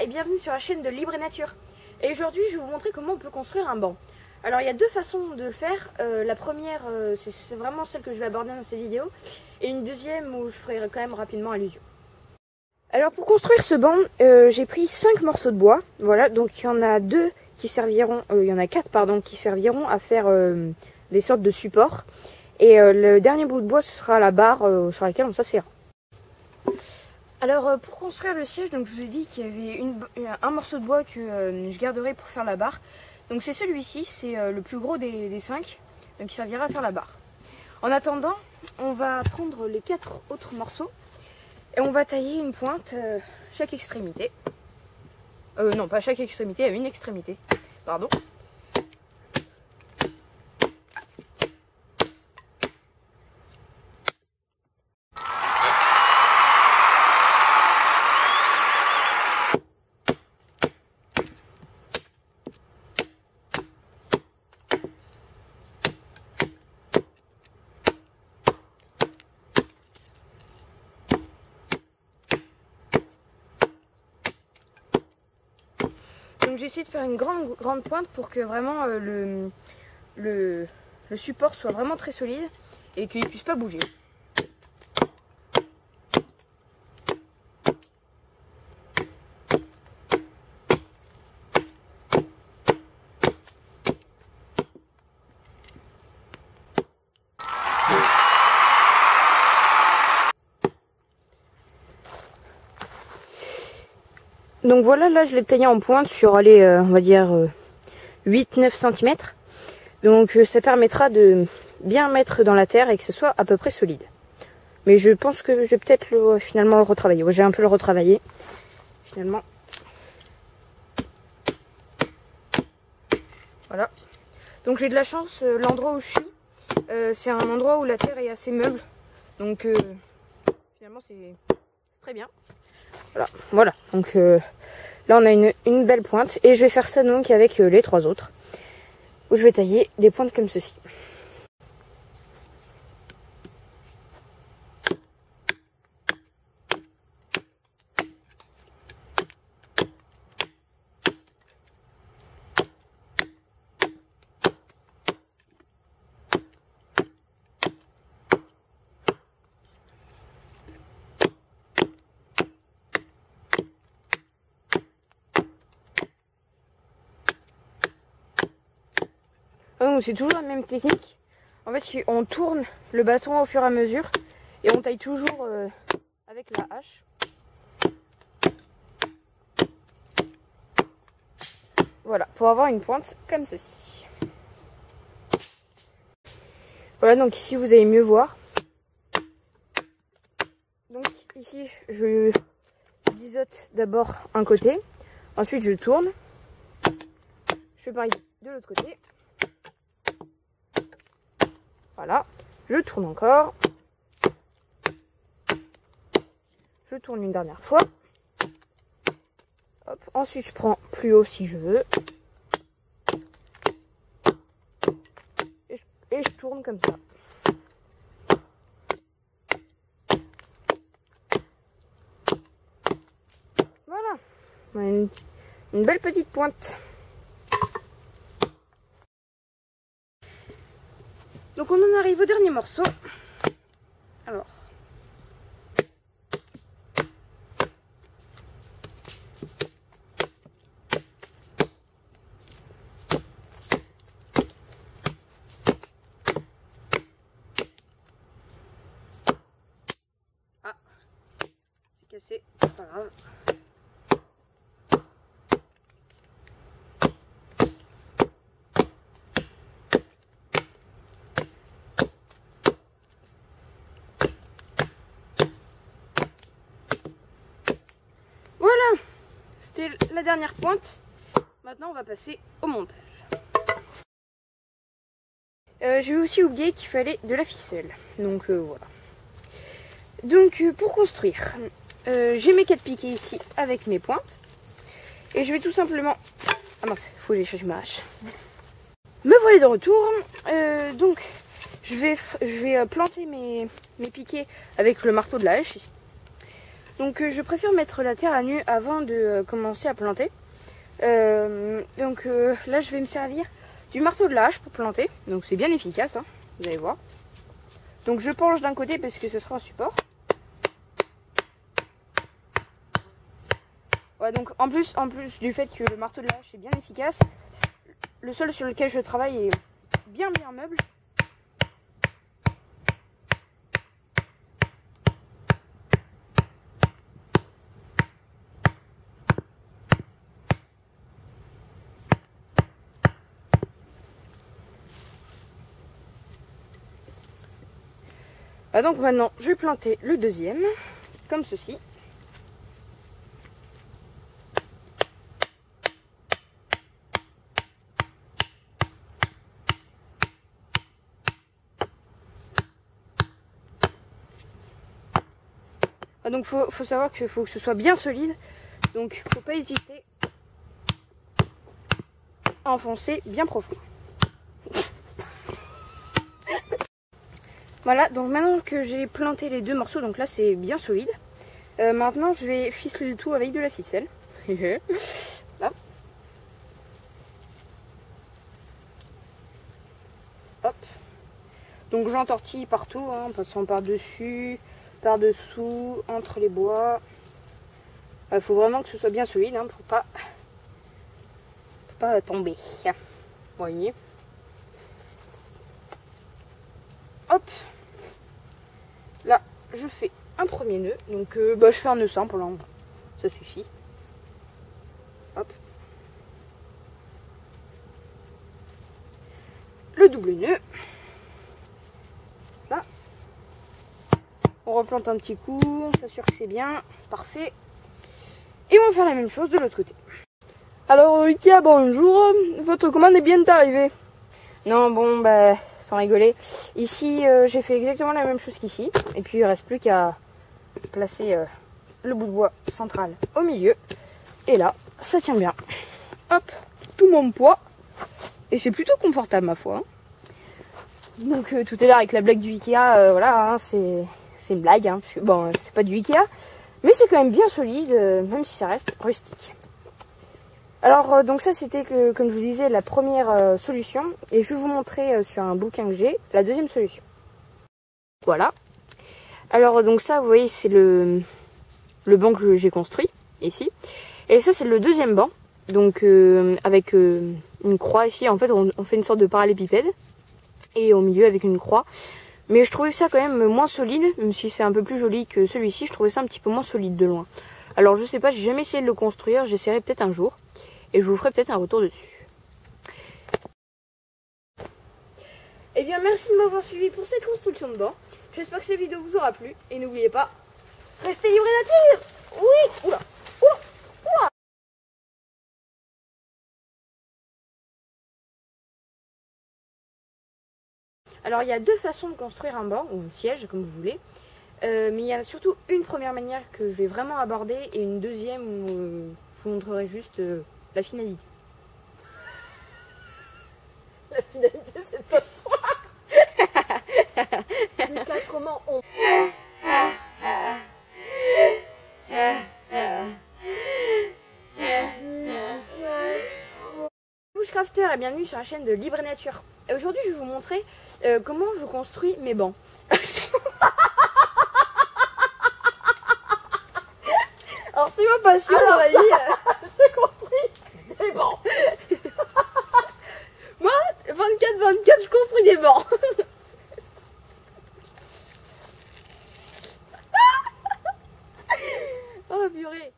et bienvenue sur la chaîne de Libre et Nature. Et aujourd'hui je vais vous montrer comment on peut construire un banc. Alors il y a deux façons de le faire. La première c'est vraiment celle que je vais aborder dans cette vidéo. Et une deuxième où je ferai quand même rapidement allusion. Alors pour construire ce banc, j'ai pris 5 morceaux de bois. Voilà, donc il y en a 2 qui serviront, il y en a 4 pardon, qui serviront à faire des sortes de supports. Et le dernier bout de bois ce sera la barre sur laquelle on s'assiera. Alors pour construire le siège, donc je vous ai dit qu'il y avait un morceau de bois que je garderai pour faire la barre. Donc c'est celui-ci, c'est le plus gros des 5, donc qui servira à faire la barre. En attendant, on va prendre les 4 autres morceaux et on va tailler une pointe chaque extrémité. Non, pas chaque extrémité, à une extrémité, pardon. Donc j'ai essayé de faire une grande pointe pour que vraiment le support soit vraiment très solide et qu'il ne puisse pas bouger. Donc voilà, là je l'ai taillé en pointe sur, allez, on va dire 8-9 cm. Donc ça permettra de bien mettre dans la terre et que ce soit à peu près solide. Mais je pense que je vais peut-être finalement le retravailler. J'ai un peu le retravaillé finalement. Voilà. Donc j'ai de la chance, l'endroit où je suis, c'est un endroit où la terre est assez meuble. Donc finalement c'est très bien. Voilà. Donc là on a une belle pointe et je vais faire ça donc avec les 3 autres où je vais tailler des pointes comme ceci. C'est toujours la même technique. En fait, on tourne le bâton au fur et à mesure et on taille toujours avec la hache. Voilà, pour avoir une pointe comme ceci. Voilà, donc ici vous allez mieux voir. Donc ici, je biseaute d'abord un côté, ensuite je tourne. Je fais pareil de l'autre côté. Voilà, je tourne encore. Je tourne une dernière fois. Hop. Ensuite, je prends plus haut si je veux. Et je tourne comme ça. Voilà. Une belle petite pointe. Donc on en arrive au dernier morceau. Alors. Ah. C'est cassé, c'est pas grave. C'était la dernière pointe. Maintenant, on va passer au montage. J'ai aussi oublié qu'il fallait de la ficelle. Donc voilà. Donc pour construire, j'ai mes 4 piquets ici avec mes pointes. Et je vais tout simplement... Ah mince, il faut que j'aille chercher ma hache. Me voilà de retour. Donc je vais planter mes piquets avec le marteau de la hache. Donc je préfère mettre la terre à nu avant de commencer à planter. Là je vais me servir du marteau de la hache pour planter. Donc c'est bien efficace, hein, vous allez voir. Donc je penche d'un côté parce que ce sera un support. Ouais, donc en plus du fait que le marteau de la hache est bien efficace, le sol sur lequel je travaille est bien meuble. Donc maintenant je vais planter le deuxième, comme ceci. Donc faut savoir qu'il faut que ce soit bien solide, donc faut pas hésiter à enfoncer bien profond. Voilà, donc maintenant que j'ai planté les deux morceaux, donc là c'est bien solide. Maintenant je vais ficeler le tout avec de la ficelle. Là. Hop. Donc j'entortille partout, hein, en passant par-dessus, par-dessous, entre les bois. Il faut vraiment que ce soit bien solide, hein, pour pas tomber. Vous voyez. Hop. Là, je fais un premier nœud. Donc, je fais un nœud simple, hein. Ça suffit. Hop. Le double nœud. Là. On replante un petit coup. On s'assure que c'est bien. Parfait. Et on va faire la même chose de l'autre côté. Alors, Ikea, bonjour. Votre commande est bien arrivée. Non, bon, sans rigoler. Ici, j'ai fait exactement la même chose qu'ici. Et puis, il ne reste plus qu'à placer le bout de bois central au milieu. Et là, ça tient bien. Hop, tout mon poids. Et c'est plutôt confortable, ma foi. Donc, tout à l'heure, avec la blague du Ikea, voilà, hein, c'est une blague. Hein, parce que, bon, c'est pas du Ikea. Mais c'est quand même bien solide, même si ça reste rustique. Alors donc ça c'était comme je vous disais la première solution et je vais vous montrer sur un bouquin que j'ai la deuxième solution. Voilà. Alors donc ça vous voyez c'est le banc que j'ai construit ici et ça c'est le deuxième banc donc avec une croix ici en fait on fait une sorte de parallépipède et au milieu avec une croix. Mais je trouvais ça quand même moins solide, même si c'est un peu plus joli que celui-ci, je trouvais ça un petit peu moins solide de loin. Alors je sais pas, j'ai jamais essayé de le construire, j'essaierai peut-être un jour. Et je vous ferai peut-être un retour dessus. Et bien merci de m'avoir suivi pour cette construction de banc. J'espère que cette vidéo vous aura plu. Et n'oubliez pas, restez libre et nature. Oui. Oula. Oula. Oula. Alors il y a deux façons de construire un banc, ou un siège comme vous voulez. Mais il y a surtout une première manière que je vais vraiment aborder. Et une deuxième où je vous montrerai juste la finalité. La finalité c'est de s'asseoir. Lucas, comment on... Bushcrafter et bienvenue sur la chaîne de Libre et Nature. Et aujourd'hui je vais vous montrer comment je construis mes bancs. Alors c'est ma passion dans la vie. Je construis des bancs. Moi, 24-24, je construis des bancs. Oh purée.